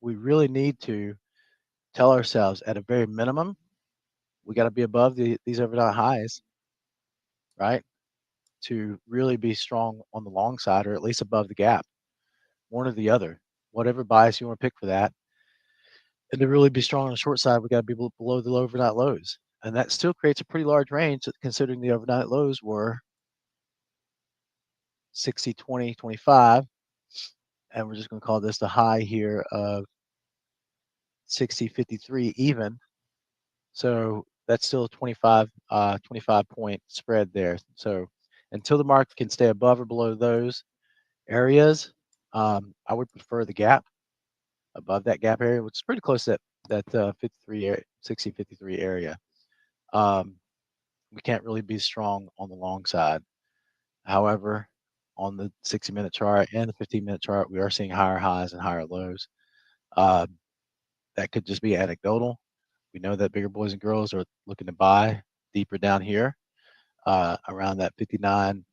we really need to tell ourselves at a very minimum, we got to be above these overnight highs, right? To really be strong on the long side, or at least above the gap, one or the other, whatever bias you want to pick for that. And to really be strong on the short side, we got to be below the overnight lows. And that still creates a pretty large range considering the overnight lows were 60, 20, 25. And we're just going to call this the high here of 60, 53 even. So that's still a 25 point spread there. So until the market can stay above or below those areas, I would prefer the gap above that gap area, which is pretty close to that 53 60 53 area. We can't really be strong on the long side. However, on the 60-minute chart and the 15-minute chart, we are seeing higher highs and higher lows. That could just be anecdotal. We know that bigger boys and girls are looking to buy deeper down here around that 59,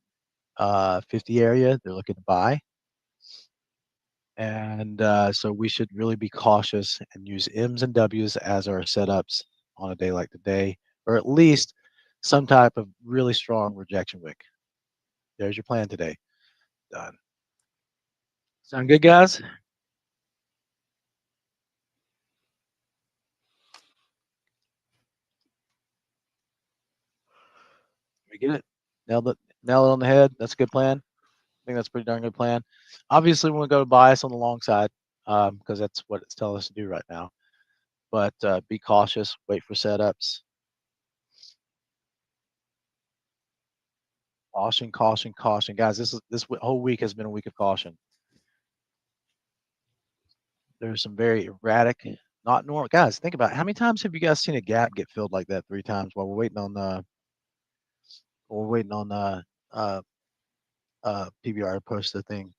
50 area. They're looking to buy. And so we should really be cautious and use M's and W's as our setups on a day like today, or at least some type of really strong rejection wick. There's your plan today. Done. Sound good, guys? We get it. Nailed it. Nailed it on the head. That's a good plan. I think that's a pretty darn good plan. Obviously, we want to go to bias on the long side because that's what it's telling us to do right now. But be cautious. Wait for setups. Caution, caution, caution, guys. This whole week has been a week of caution. There's some very erratic, not normal guys. Think about it. How many times have you guys seen a gap get filled like that 3 times while we're waiting on PBR to post the thing.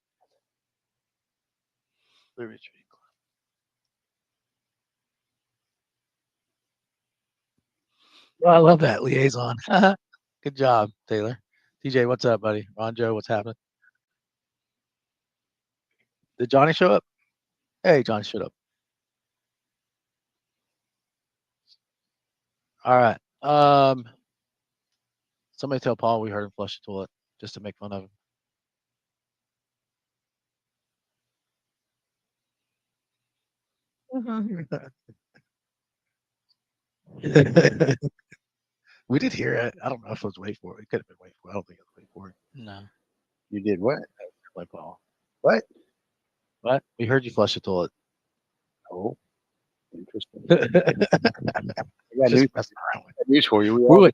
Well, I love that liaison. Good job, Taylor. TJ, what's up, buddy? Ron Joe, what's happening? Did Johnny show up? Hey, Johnny showed up. All right. Somebody tell Paul we heard him flush the toilet just to make fun of him. We did hear it. I don't know if it was wait for it. It could have been wait for it. I don't think it was wait for it. No. You did what? Like Paul. What? What? We heard you flush the toilet. Oh, interesting. Just I got news, messing around with news for you. We're,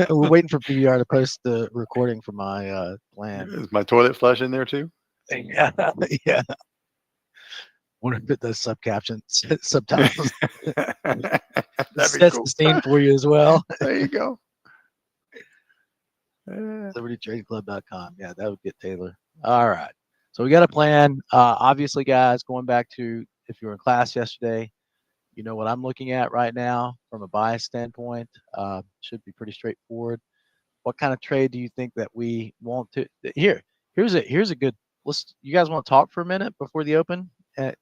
we're waiting for PBR to post the recording for my plan. Is my toilet flush in there too? Yeah, yeah. Want to put those subcaptions, subtitles. That'd be Sets cool. the scene for you as well. There you go. LibertyTradingClub.com. Yeah, that would get Taylor. All right. So we got a plan. Obviously, guys, going back to if you were in class yesterday, you know what I'm looking at right now from a bias standpoint. Should be pretty straightforward. What kind of trade do you think that we want to? Here's a good. You guys want to talk for a minute before the open?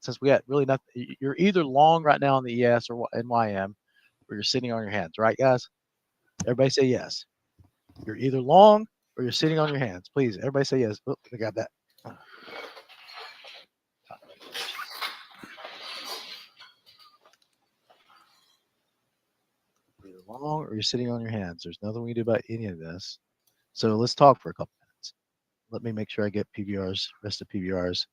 Since we got really nothing, you're either long right now on the ES or NYM, or you're sitting on your hands, right, guys? Everybody say yes. You're either long or you're sitting on your hands. Please, everybody say yes. Oh, I got that. You're either long or you're sitting on your hands. There's nothing we can do about any of this. So let's talk for a couple minutes. Let me make sure I get PBRs, rest of PBRs.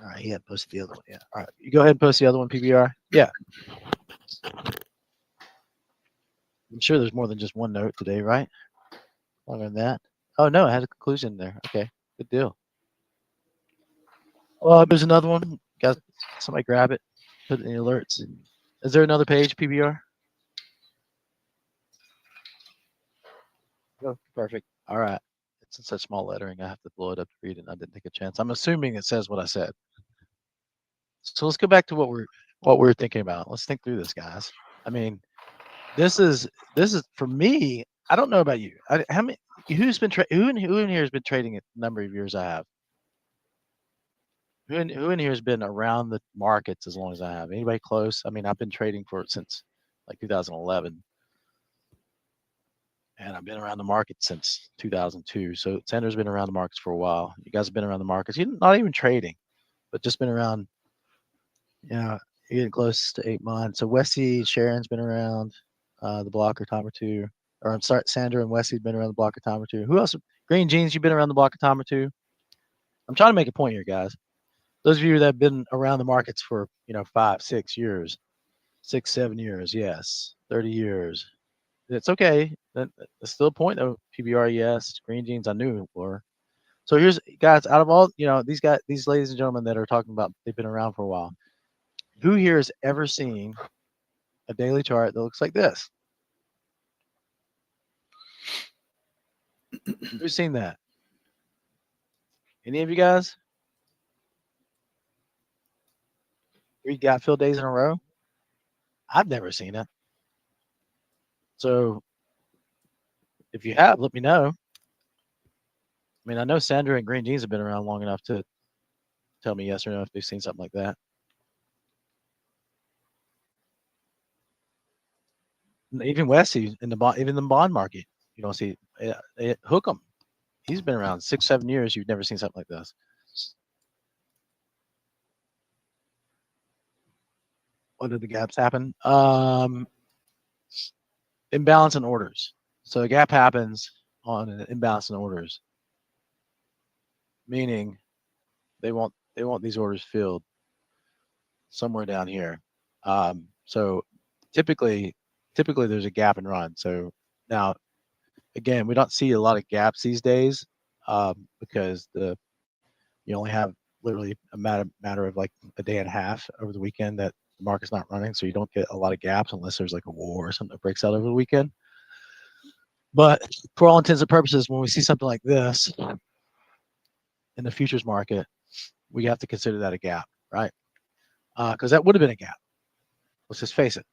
All right, he had posted the other one. Yeah. All right, you go ahead and post the other one, PBR. Yeah. I'm sure there's more than just one note today, right? Longer than that. Oh no, it had a conclusion there. Okay, good deal. Well, there's another one. Guys, somebody grab it. Put it in the alerts. Is there another page, PBR? Oh, perfect. All right. It's in such small lettering, I have to blow it up to read it. I didn't take a chance. I'm assuming it says what I said. So let's go back to what we're thinking about. Let's think through this, guys. I mean, this is for me. I don't know about you. How many? Who in here has been trading a number of years? I have. Who in here has been around the markets as long as I have? Anybody close? I mean, I've been trading for it since like 2011, and I've been around the market since 2002. So Sander's been around the markets for a while. You guys have been around the markets. You're not even trading, but just been around. Yeah, you're getting close to 8 months. So Westy, Sharon's been around the block or time or two. Or I'm sorry, Sandra and Westy's been around the block or time or two. Who else? Green Jeans, you've been around the block or time or two. I'm trying to make a point here, guys. Those of you that have been around the markets for 5, 6 years, 6, 7 years, yes, 30 years. It's okay. That's still a point though. PBR, yes. Green Jeans, I knew it were. So here's guys. Out of all these guys, these ladies and gentlemen that are talking about, they've been around for a while. Who here has ever seen a daily chart that looks like this? Who's seen that? Any of you guys? 3 gap fill days in a row? I've never seen it. So if you have, let me know. I mean, I know Sandra and Green Jeans have been around long enough to tell me yes or no if they've seen something like that. Even Wesley in the bond market, you don't see it. Hookem. He's been around 6, 7 years. You've never seen something like this. What did the gaps happen? Imbalance in orders. So a gap happens on an imbalance in orders, meaning they want these orders filled somewhere down here. So typically there's a gap and run. So now again, we don't see a lot of gaps these days because you only have literally a matter of like a day and a half over the weekend that the market's not running, so you don't get a lot of gaps unless there's like a war or something that breaks out over the weekend. But for all intents and purposes, when we see something like this in the futures market, we have to consider that a gap, right? Because that would have been a gap. Let's just face it.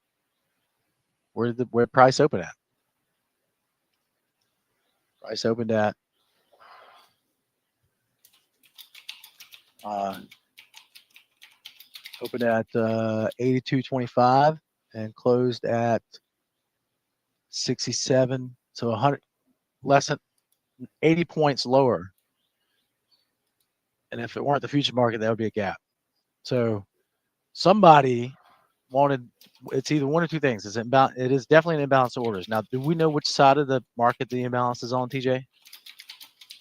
Where price opened at? Price opened at opened at 82.25 and closed at 67. So 100 less than 80 points lower. And if it weren't the future market, that would be a gap. So somebody wanted, it's either one or two things. It is definitely an imbalance of orders. Now, do we know which side of the market the imbalance is on, TJ?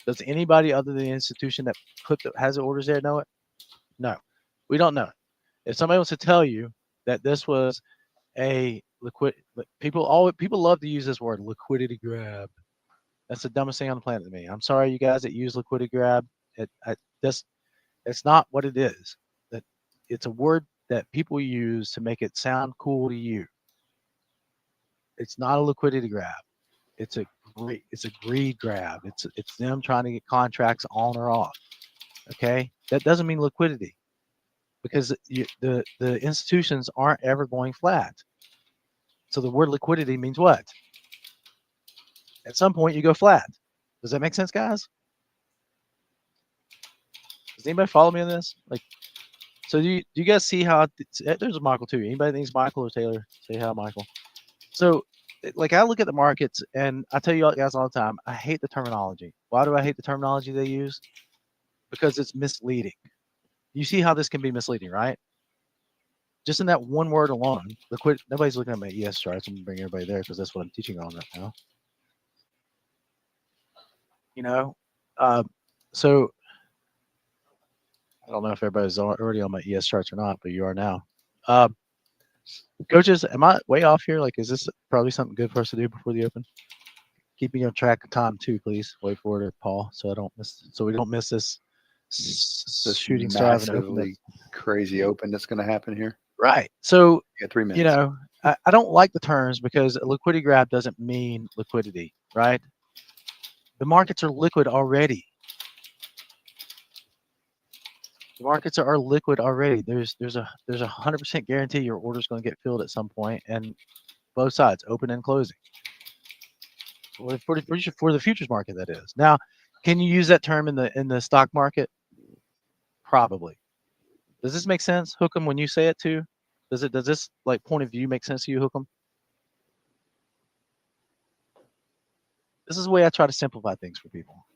Does anybody other than the institution that has the orders there know it? No, we don't know it. If somebody wants to tell you that this was a people love to use this word, liquidity grab. That's the dumbest thing on the planet to me. I'm sorry, you guys that use liquidity grab. It's not what it is. That it's a word that people use to make it sound cool to you. It's not a liquidity grab. It's a greed grab. It's them trying to get contracts on or off. Okay, that doesn't mean liquidity, because the institutions aren't ever going flat. So the word liquidity means what? At some point you go flat. Does that make sense, guys? Does anybody follow me on this? Like, so do you guys see how there's a Michael too? Anybody thinks Michael or Taylor? Say hi, Michael. So, like, I look at the markets and I tell you guys all the time, I hate the terminology. Why do I hate the terminology they use? Because it's misleading. You see how this can be misleading, right? Just in that one word alone, nobody's looking at my ES charts. I'm gonna bring everybody there because that's what I'm teaching on right now. So I don't know if everybody's already on my ES charts or not, but you are now. Coaches, am I way off here? Like, is this probably something good for us to do before the open? Keep me on track of time too, please. Wait for it, Paul, so we don't miss this shooting star of an open. Crazy open that's going to happen here. Right. So you got 3 minutes. I don't like the terms because a liquidity grab doesn't mean liquidity, right? The markets are liquid already. The markets are liquid already. There's a 100% guarantee your order is going to get filled at some point, and both sides, open and closing. For the futures market, that is. Now, can you use that term in the stock market? Probably. Does this make sense, Hookem, when you say it too? Does this like point of view make sense to you, Hookem? This is the way I try to simplify things for people.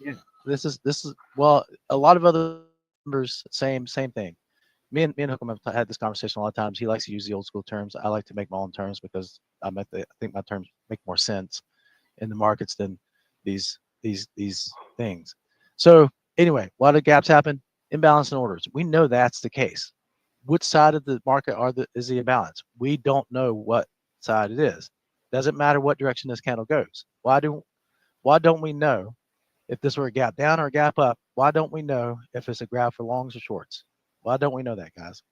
Yeah. This is well, a lot of other members, same thing. Me and Hookem have had this conversation a lot of times. He likes to use the old school terms. I like to make my own terms because I think my terms make more sense in the markets than these things. So anyway, why do gaps happen? Imbalance in orders. We know that's the case. Which side of the market is the imbalance? We don't know what side it is. Doesn't matter what direction this candle goes. Why don't we know if this were a gap down or a gap up? Why don't we know if it's a graph for longs or shorts? Why don't we know that, guys?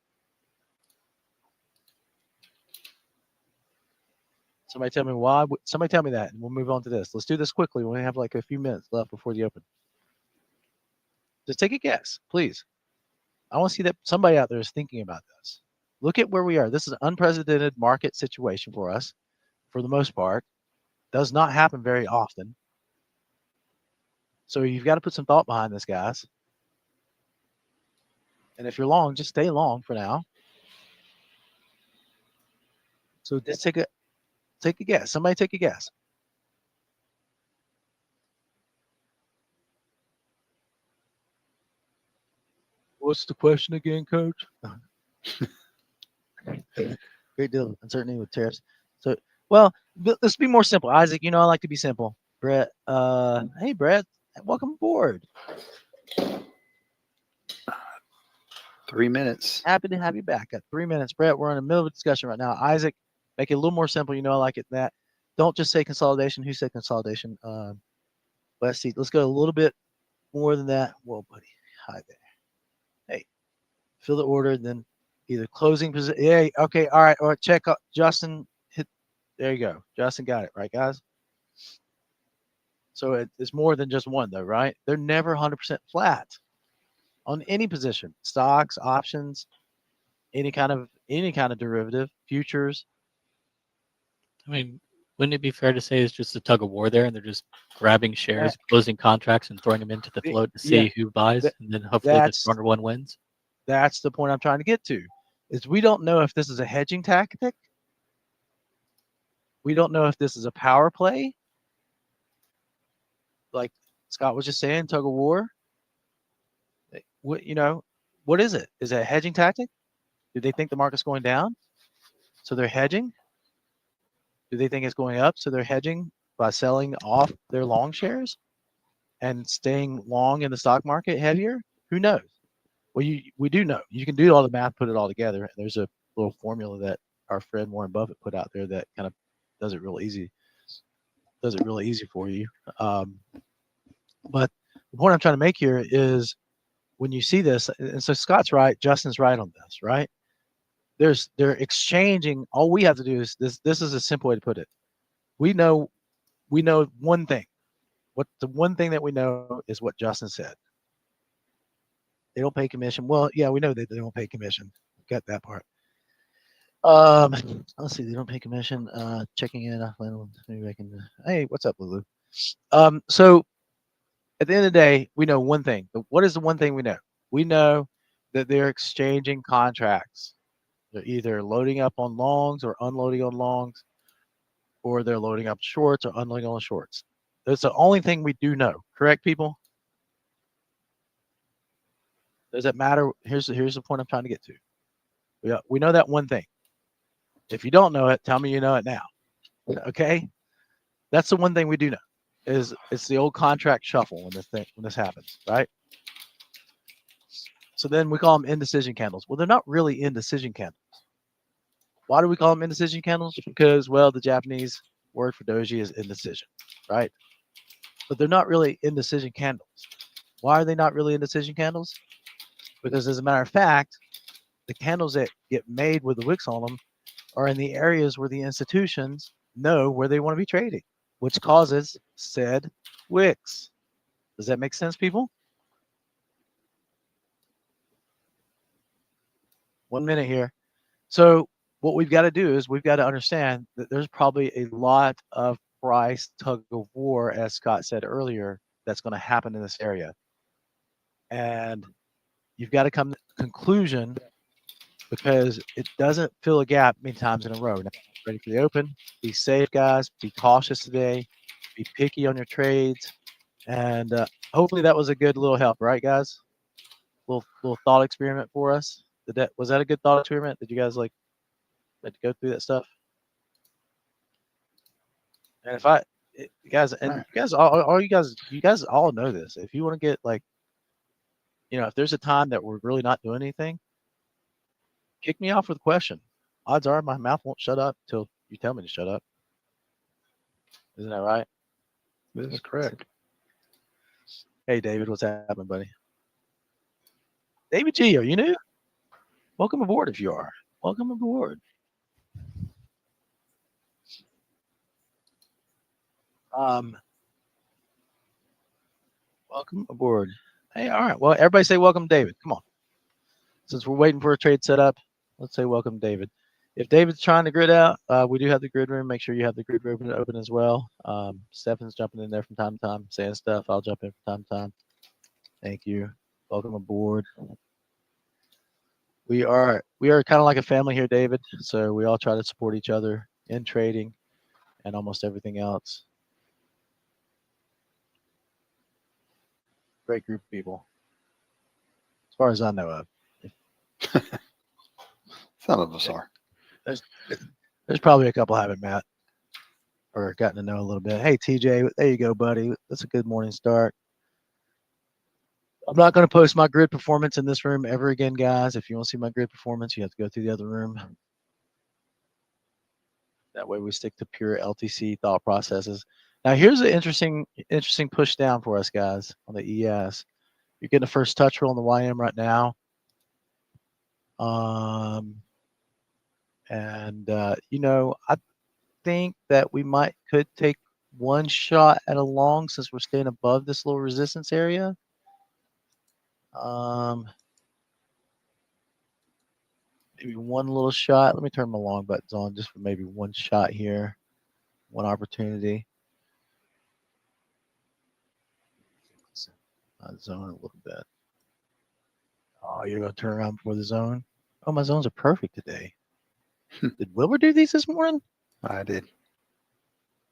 Somebody tell me why. Somebody tell me that, and we'll move on to this. Let's do this quickly. We only have like a few minutes left before the open. Just take a guess, please. I want to see that somebody out there is thinking about this. Look at where we are. This is an unprecedented market situation for us, for the most part. Does not happen very often. So you've got to put some thought behind this, guys. And if you're long, just stay long for now. So just take a guess. Somebody take a guess. What's the question again, Coach? Great deal of uncertainty with tariffs. So, well, let's be more simple. Isaac, you know I like to be simple. Brett, hey Brett, welcome aboard. 3 minutes. Happy to have you back at 3 minutes. Brett, we're in the middle of a discussion right now. Isaac, make it a little more simple. You know I like it that. Don't just say consolidation. Who said consolidation? Let's see. Let's go a little bit more than that. Whoa, buddy. Hi there. Hey, fill the order, then either closing position. Yeah, okay, all right. Check Justin. Hit. There you go. Justin got it right, guys. So it's more than just one, though, right? They're never 100% flat on any position. Stocks, options, any kind of derivative, futures. I mean, wouldn't it be fair to say it's just a tug of war there, and they're just grabbing shares, closing contracts, and throwing them into the float to see who buys, and then hopefully the stronger one wins? That's the point I'm trying to get to. Is we don't know if this is a hedging tactic. We don't know if this is a power play. Like Scott was just saying, tug of war. What what is it? Is it a hedging tactic? Do they think the market's going down, so they're hedging? Do they think it's going up, so they're hedging by selling off their long shares and staying long in the stock market heavier? Who knows? Well, we do know. You can do all the math, put it all together, and there's a little formula that our friend Warren Buffett put out there that kind of does it real easy. Does it really easy for you. But the point I'm trying to make here is when you see this, and so Scott's right, Justin's right on this, right? They're exchanging. All we have to do is this. This is a simple way to put it. We know one thing. What the one thing that we know is what Justin said. They don't pay commission. Well, yeah, we know that they don't pay commission. Got that part. Let's see. They don't pay commission. Checking in. Maybe I can. Hey, what's up, Lulu? So at the end of the day, we know one thing. What is the one thing we know? We know that they're exchanging contracts. They're either loading up on longs or unloading on longs, or they're loading up shorts or unloading on shorts. That's the only thing we do know. Correct, people? Does it matter? Here's the point I'm trying to get to. We know that one thing. If you don't know it, tell me you know it now. Okay? That's the one thing we do know. Is it's the old contract shuffle when this happens, right? So then we call them indecision candles. Well, they're not really indecision candles. Why do we call them indecision candles? Because, well, the Japanese word for doji is indecision, right? But they're not really indecision candles. Why are they not really indecision candles? Because as a matter of fact, the candles that get made with the wicks on them are in the areas where the institutions know where they want to be trading, which causes said wicks. Does that make sense, people? 1 minute here. So what we've got to do is we've got to understand that there's probably a lot of price tug of war, as Scott said earlier, that's going to happen in this area. and you've got to come to a conclusion because it doesn't fill a gap many times in a row. Now, ready for the open? Be safe, guys. Be cautious today. Be picky on your trades, and hopefully that was a good little help, right, guys? Little thought experiment for us. Was that a good thought experiment? Did you guys like to go through that stuff? And if you guys, and you guys, all you guys all know this. If you want to get like, if there's a time that we're really not doing anything, kick me off with a question. Odds are my mouth won't shut up till you tell me to shut up. Isn't that right? This is correct. Hey, David, what's happening, buddy? David G, are you new? Welcome aboard if you are. Welcome aboard. Welcome aboard. Hey, all right. Well, everybody say welcome, David. Come on. Since we're waiting for a trade setup, let's say welcome, David. If David's trying to grid out, we do have the grid room. Make sure you have the grid room open as well. Stefan's jumping in there from time to time, saying stuff. I'll jump in from time to time. Thank you. Welcome aboard. We are kind of like a family here, David. So we all try to support each other in trading and almost everything else. Great group of people, as far as I know of. Some of us are. There's probably a couple I haven't met or gotten to know a little bit. Hey, TJ, there you go, buddy. That's a good morning start. I'm not going to post my grid performance in this room ever again, guys. If you want to see my grid performance, you have to go through the other room. That way we stick to pure LTC thought processes. Now, here's an interesting push down for us, guys, on the ES. You're getting a first touch roll on the YM right now. I think that we could take one shot at a long since we're staying above this little resistance area. Maybe one little shot. Let me turn my long buttons on just for maybe one shot here, one opportunity. Zone a little bit. Oh, you're going to turn around before the zone? Oh, my zones are perfect today. Did Wilbur do these this morning? I did.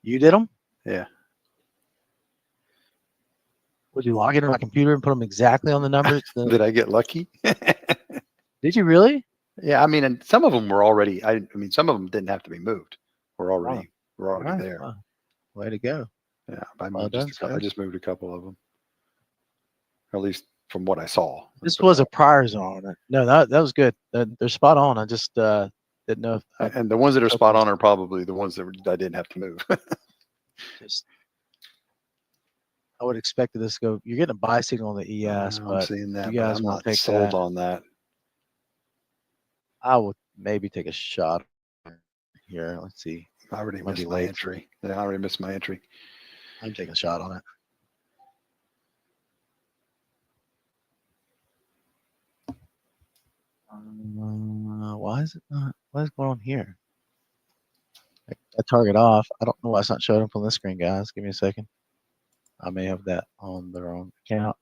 You did them? Yeah. Would you log into my computer and put them exactly on the numbers? Did I get lucky? Did you really? Yeah, I mean, and some of them were already. I mean, some of them didn't have to be moved. We're already Right. there. Wow. Way to go. Yeah, I Well moved done, I just moved a couple of them, at least from what I saw. This was a prior zone. No, that was good. They're spot on. I just didn't know if and the ones that are spot on are probably the ones that I didn't have to move. I would expect this to go. You're getting a buy signal on the ES, I'm but seeing that. you guys I'm want not to take sold that. on that. I would maybe take a shot here. Let's see. I already missed my entry. Yeah, I already missed my entry. I'm taking a shot on it. Why is it not? What is going on here? I target off. I don't know why it's not showing up on this screen, guys. Give me a second. I may have that on the wrong account.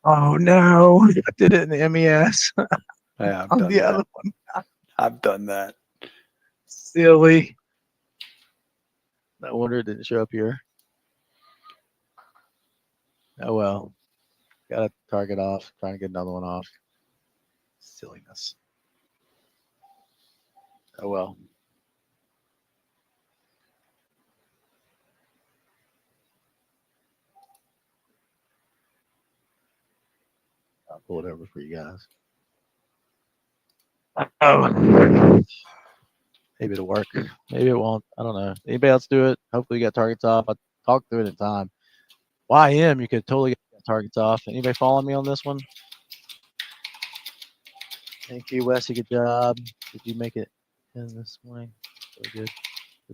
Oh no! I did it in the MES. Yeah, I've on done the that. other one. I've done that. Silly. No wonder it didn't show up here. Oh well. Got a target off. Trying to get another one off. Silliness. Oh well. I'll pull it over for you guys. Oh. Maybe it'll work. Maybe it won't. I don't know. Anybody else do it? Hopefully you got targets off. I talked through it in time. YM, you could totally get targets off. Anybody following me on this one? Thank you, Wesley. Good job. Did you make it in this morning? Very good.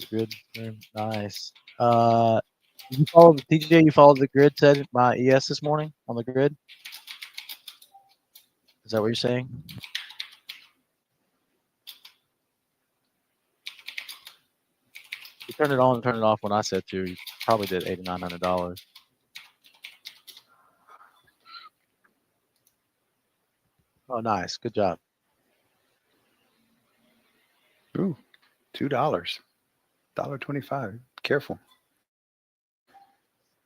Good. Nice. Did you follow the TJ? You followed the grid set my ES this morning on the grid? Is that what you're saying? You turn it on and turn it off when I said to. You probably did $800 to $900. Oh, nice. Good job. Ooh, $2. $1.25. Careful.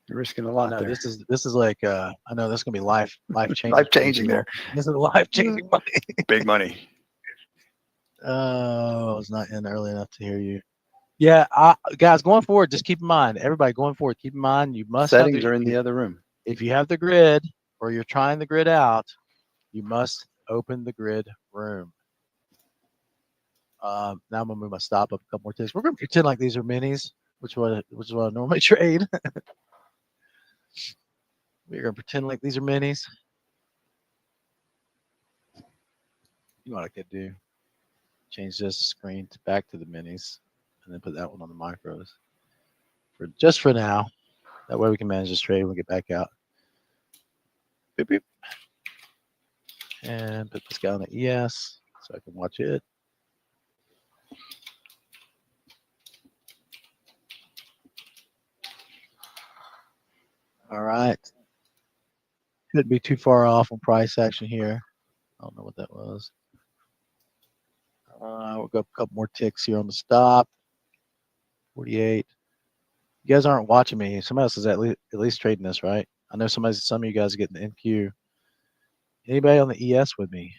You're risking a lot No, there. this is like I know this is gonna be life changing. Life changing there. This is life changing money. Big money. Oh, I was not in early enough to hear you. Yeah, guys, going forward, just keep in mind, everybody going forward, keep in mind you must Settings have are in the other room. if you have the grid or you're trying the grid out, you must open the grid room. Now I'm gonna move my stop up a couple more ticks. We're gonna pretend like these are minis, which is what I normally trade. We're gonna pretend like these are minis. You know what I could do? Change this screen back to the minis, and then put that one on the micros. For now. That way we can manage this trade when we get back out. Beep, beep. And put this guy on the ES so I can watch it. All right. Couldn't be too far off on price action here. I don't know what that was. We'll go a couple more ticks here on the stop. 48. You guys aren't watching me. Somebody else is at least trading this, right? I know some of you guys are getting the NQ. Anybody on the ES with me?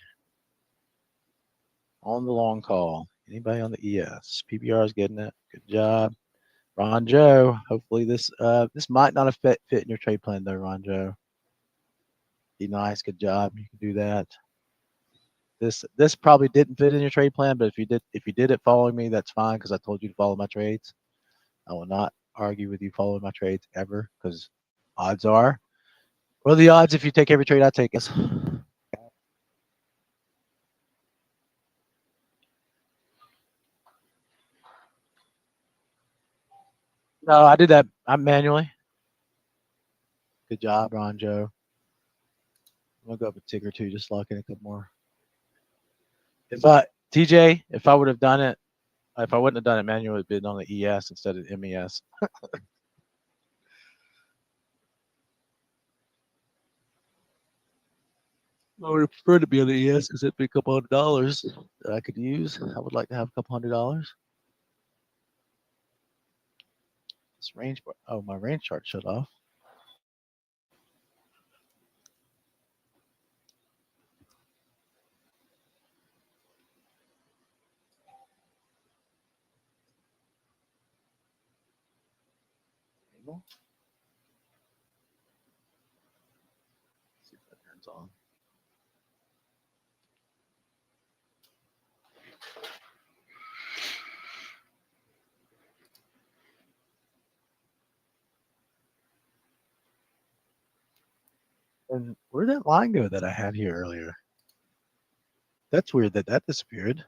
On the long call. Anybody on the ES? PBR is getting it. Good job. Ron Joe. Hopefully this might not have fit in your trade plan though, Ron Joe. Be nice. Good job. You can do that. This probably didn't fit in your trade plan, but if you did it following me, that's fine because I told you to follow my trades. I will not argue with you following my trades ever because odds are, what are the odds if you take every trade I take? No, I did that. I'm manually. Good job, Ron Joe. I'm gonna go up a tick or two, just lock in a couple more. If I would have done it, if I wouldn't have done it manually, it would have been on the ES instead of MES. I would have preferred to be on the ES because it'd be a couple $100 that I could use. I would like to have a couple $100. This range, oh, my range chart shut off. See if that turns on. And where'd that line go that I had here earlier? That's weird that disappeared.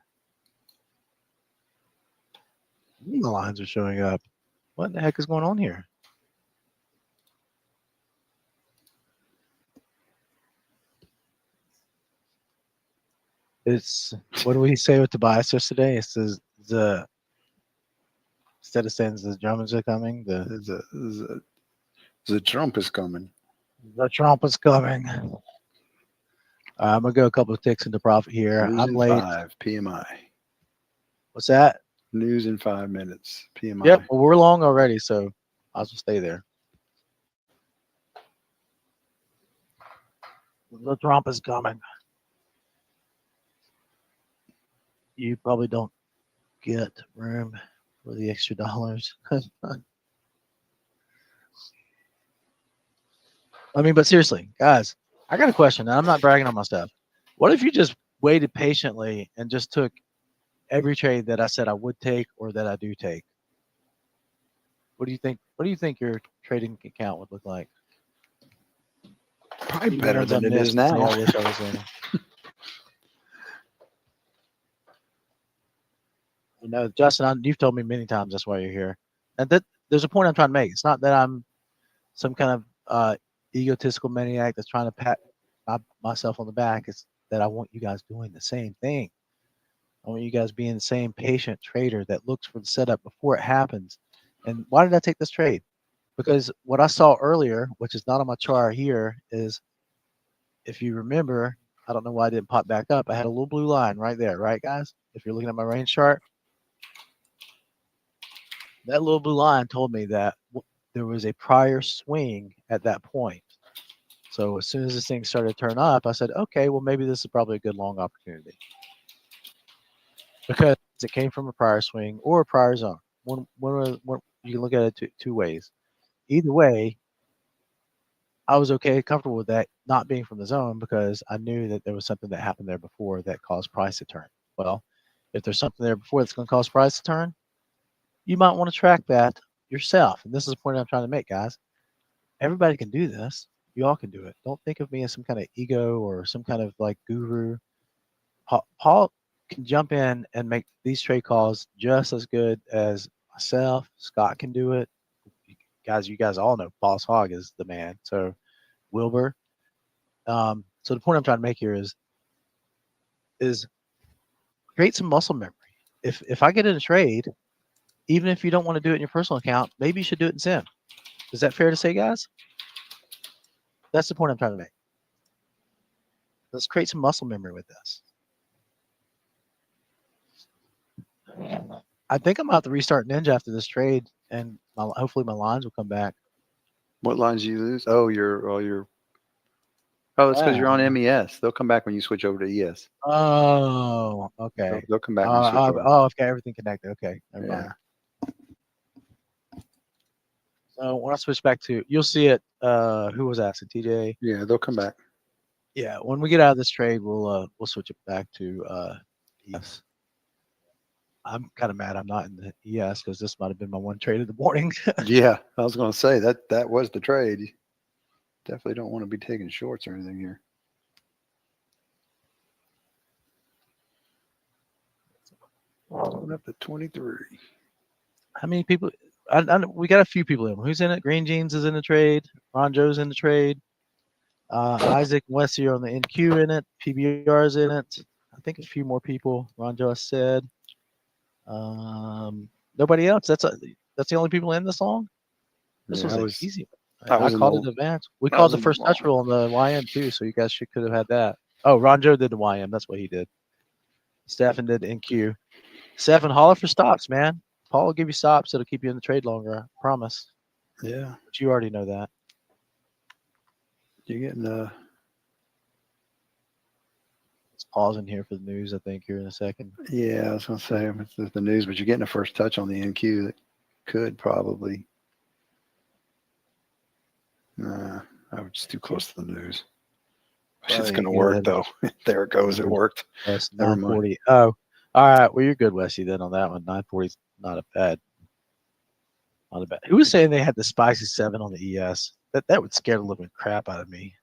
The lines are showing up. What in the heck is going on here? It's, what do we say with Tobias yesterday? It says instead of saying the Germans are coming, The Trump is coming. the Trump is coming. I'm gonna go a couple of ticks into profit here. News I'm in late. 5 PMI. What's that? News in 5 minutes. PMI. Yep. Well, we're long already, so I'll just stay there. The Trump is coming. You probably don't get room for the extra dollars. I mean, but seriously, guys, I got a question, and I'm not bragging on my stuff. What if you just waited patiently and just took every trade that I said I would take or that I do take? What do you think? What do you think your trading account would look like? Probably Even better ones I than it is missed, now. I wish I was in. You know, Justin, you've told me many times that's why you're here, and that there's a point I'm trying to make. It's not that I'm some kind of egotistical maniac that's trying to pat myself on the back. It's that I want you guys doing the same thing. I want you guys being the same patient trader that looks for the setup before it happens And why did I take this trade? Because what I saw earlier, which is not on my chart here, is if you remember, I don't know why it didn't pop back up. I had a little blue line right there, right, guys? If you're looking at my range chart, that little blue line told me that there was a prior swing at that point. So as soon as this thing started to turn up, I said, okay, well, maybe this is probably a good long opportunity. Because it came from a prior swing or a prior zone. One, you can look at it two ways. Either way, I was okay, comfortable with that not being from the zone because I knew that there was something that happened there before that caused price to turn. Well, if there's something there before that's going to cause price to turn, you might want to track that yourself. And this is the point I'm trying to make, guys. Everybody can do this. You all can do it. Don't think of me as some kind of ego or some kind of like guru. Paul can jump in and make these trade calls just as good as myself. Scott can do it. You guys all know Boss Hog is the man. So Wilbur. So the point I'm trying to make here is create some muscle memory. If I get in a trade, even if you don't want to do it in your personal account, maybe you should do it in Sim. Is that fair to say, guys? That's the point I'm trying to make. Let's create some muscle memory with this. I think I'm about to restart Ninja after this trade, and hopefully my lines will come back. What lines do you lose? Oh, it's because you're on MES. They'll come back when you switch over to ES. Oh, okay. They'll come back when you switch over. I've got everything connected. Okay, never mind. So when I switch back to, you'll see it. Who was asking? TJ. Yeah, they'll come back. Yeah, when we get out of this trade, we'll switch it back to ES. I'm kind of mad I'm not in the ES because this might have been my one trade of the morning. Yeah, I was going to say that was the trade. Definitely don't want to be taking shorts or anything here. Going up to 23. How many people? We got a few people in. Who's in it? Green Jeans is in the trade. Ron Joe's in the trade. Isaac and Wesley are on the NQ in it. PBR is in it. I think a few more people. Ron Joe said. Nobody else. That's the only people in the song. This was an easy one. I called it advance. We called the first touch rule on the YM too, so you guys could have had that. Oh, Ron Joe did the YM. That's what he did. Stefan did the NQ. Stefan, holler for stops, man. Paul will give you stops that'll keep you in the trade longer. I promise. Yeah. But you already know that. You're getting Let's pause in here for the news, I think, here in a second. Yeah, I was going to say it's the news, but you're getting a first touch on the NQ that could probably. Nah, I was just too close to the news. It's going to work, though. There it goes. It worked. That's 940. Oh, all right. Well, you're good, Wesley, then on that one. 940 is not a bad. Not a bad. Who was saying they had the spicy 7 on the ES? That would scare the living crap out of me.